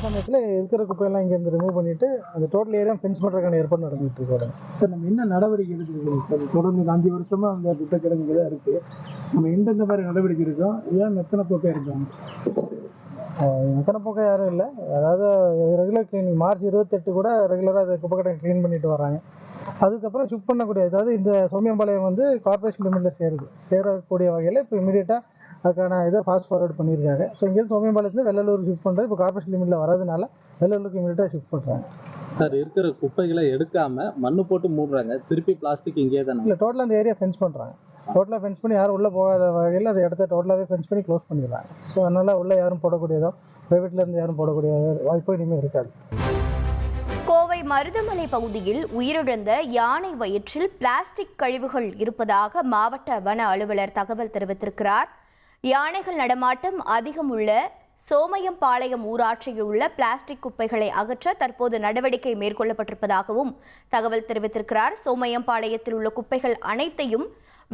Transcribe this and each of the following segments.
சமயத்தில் இருக்கிற குப்பையெல்லாம் இங்கேருந்து ரிமூவ் பண்ணிவிட்டு அந்த டோட்டல் ஏரியா ஃபென்ஸ் பண்ணுறதுக்கான ஏற்பாடு நடந்துகிட்டு இருக்கோம். சார் நம்ம என்ன நடவடிக்கை எடுத்துருக்கோம் சார்? தொடர்ந்து 5 வருஷமாக அந்த குப்பை கிடங்கு தான் இருக்குது. நம்ம எந்தெந்த மாதிரி நடவடிக்கை இருக்கோம்? ஏன் எத்தனை போக்கை இருக்காங்க? எத்தனை பக்கம் யாரும் இல்லை. அதாவது ரெகுலர் கிளீனிங் மார்ச் 28 கூட ரெகுலராக அதை குப்பை கிடங்கு க்ளீன் பண்ணிட்டு வராங்க. அதுக்கப்புறம் ஷிஃப்ட் பண்ணக்கூடிய, அதாவது இந்த சோமியம்பாளையம் வந்து கார்பரேஷன் லிமிட்டில் சேரக்கூடிய வகையில் இப்போ இமீடியட்டாக அதுக்கான இதை ஃபாஸ்ட் ஃபார்வர்ட் பண்ணியிருக்காங்க. ஸோ இங்கேருந்து சோமியம்பாளையத்தில் வெள்ளலூர் ஷிஃப்ட் பண்ணுறது இப்போ கார்பரேஷன் லிமிட்டில் வரதுனால வெள்ளலூருக்கு இமீடியட்டாக ஷிஃப்ட் பண்ணுறாங்க. சார், இருக்கிற குப்பைகளை எடுக்காமல் மண்ணு போட்டு மூடுறாங்க, திருப்பி பிளாஸ்டிக் இங்கே தானே? இல்லை, டோட்டலாக அந்த ஏரியா ஃபென்ஸ் பண்ணுறாங்க. டோட்டலாக ஃபென்ஸ் பண்ணி யாரும் உள்ளே போகாத வகையில் அந்த இடத்த டோட்டலாகவே ஃபென்ஸ் பண்ணி க்ளோஸ் பண்ணிடுறாங்க. ஸோ அதனால் உள்ளே யாரும் போடக்கூடியதோ ப்ரைவேட்லேருந்து யாரும் போடக்கூடிய வாய்ப்பு இனிமேல் இருக்காது. கோவை மருதமலை பகுதியில் உயிரிழந்த யானை வயிற்றில் பிளாஸ்டிக் கழிவுகள் இருப்பதாக மாவட்ட வன அலுவலர் தகவல் தெரிவித்திருக்கிறார். யானைகள் நடமாட்டம் அதிகம் உள்ள சோமயம்பாளையம் ஊராட்சியில் உள்ள பிளாஸ்டிக் குப்பைகளை அகற்ற தற்போது நடவடிக்கை மேற்கொள்ளப்பட்டிருப்பதாகவும் தகவல் தெரிவித்திருக்கிறார். சோமயம்பாளையத்தில் உள்ள குப்பைகள் அனைத்தையும்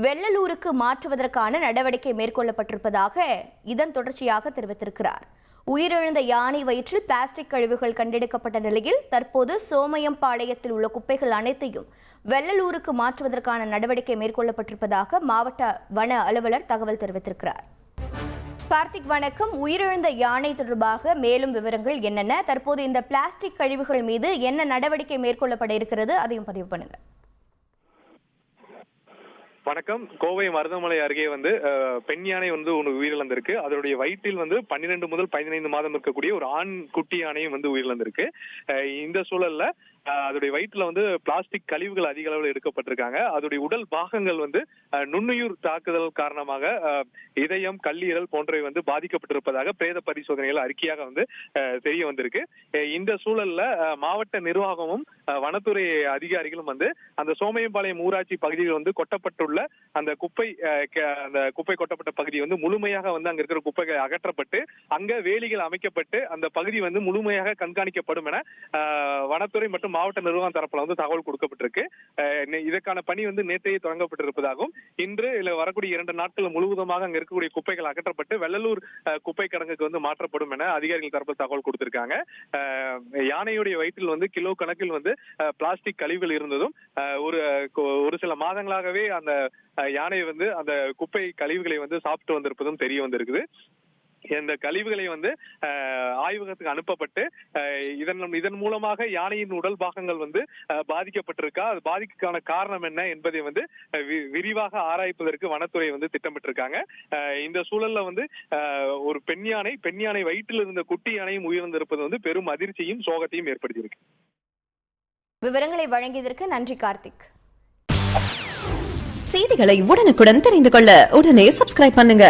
வெள்ளலூருக்கு மாற்றுவதற்கான நடவடிக்கை மேற்கொள்ளப்பட்டிருப்பதாக இதன் தொடர்ச்சியாக தெரிவித்திருக்கிறார். உயிரிழந்த யானை வயிற்றில் பிளாஸ்டிக் கழிவுகள் கண்டெடுக்கப்பட்ட நிலையில் தற்போது சோமயம்பாளையத்தில் உள்ள குப்பைகள் அனைத்தையும் வெள்ளலூருக்கு மாற்றுவதற்கான நடவடிக்கை மேற்கொள்ளப்பட்டிருப்பதாக மாவட்ட வன அலுவலர் தகவல் தெரிவித்திருக்கிறார். கார்த்திக், வணக்கம். உயிரிழந்த யானை தொடர்பாக மேலும் விவரங்கள் என்னென்ன? தற்போது இந்த பிளாஸ்டிக் கழிவுகள் மீது என்ன நடவடிக்கை மேற்கொள்ளப்பட இருக்கிறது, அதையும் பதிவு பண்ணுங்க. வணக்கம். கோவை மருதமலை அருகே பெண் யானை ஒன்று உயிரிழந்திருக்கு. அதனுடைய வயிற்றில் 12 முதல் 15 மாதம் இருக்கக்கூடிய ஒரு ஆண் குட்டி யானையும் உயிரிழந்திருக்கு. இந்த சூழல்ல அதோடைய வயிற்றுல பிளாஸ்டிக் கழிவுகள் அதிக அளவில் எடுக்கப்பட்டிருக்காங்க. அதோடைய உடல் பாகங்கள் நுண்ணுயிர் தாக்குதல் காரணமாக இதயம், கல்லீரல் போன்றவை பாதிக்கப்பட்டிருப்பதாக பிரேத பரிசோதனைகள் அறிக்கையாக தெரிய வந்திருக்கு. இந்த சூழல்ல மாவட்ட நிர்வாகமும் வனத்துறை அதிகாரிகளும் அந்த சோமயம்பாளையம் ஊராட்சி பகுதியில் கொட்டப்பட்டுள்ள அந்த குப்பை கொட்டப்பட்ட பகுதி முழுமையாக அங்க இருக்கிற குப்பைகள் அகற்றப்பட்டு அங்க வேலிகள் அமைக்கப்பட்டு அந்த பகுதி முழுமையாக கண்காணிக்கப்படும் என வனத்துறை மற்றும் மாவட்ட நிர்வாகம் தரப்புல தகவல் கொடுக்கப்பட்டிருக்கு. இதற்கான பணி நேற்றையே தொடங்கப்பட்டிருப்பதாகவும் இன்று வரக்கூடிய 2 நாட்கள் முழுவதுமாக அங்க இருக்கக்கூடிய குப்பைகள் அகற்றப்பட்டு வெள்ளலூர் குப்பை கிடங்குக்கு மாற்றப்படும் என அதிகாரிகள் தரப்பில் தகவல் கொடுத்திருக்காங்க. யானையுடைய வயிற்றில் கிலோ கணக்கில் பிளாஸ்டிக் கழிவுகள் இருந்ததும் ஒரு சில மாதங்களாகவே அந்த யானை அந்த குப்பை கழிவுகளை சாப்பிட்டு வந்திருப்பதும் தெரிய வந்திருக்குது. இந்த கழிவுகளை ஆய்வகத்துக்கு அனுப்பப்பட்டு இதன் மூலமாக யானையின் உடல் பாகங்கள் பாதிக்கப்பட்டிருக்கா, அது பாதிக்கான காரணம் என்ன என்பதை விரிவாக ஆராய்ப்பதற்கு வனத்துறை திட்டமிட்டிருக்காங்க. இந்த சூழல்ல ஒரு பெண் யானை வயிற்றில் இருந்த குட்டி யானையும் உயிரிழந்திருப்பது பெரும் அதிர்ச்சியும் சோகத்தையும் ஏற்படுத்தியிருக்கு. விவரங்களை வழங்கியதற்கு நன்றி கார்த்திக். செய்திகளை உடனுக்குடன் தெரிந்து கொள்ள உடனே சப்ஸ்கிரைப் பண்ணுங்க.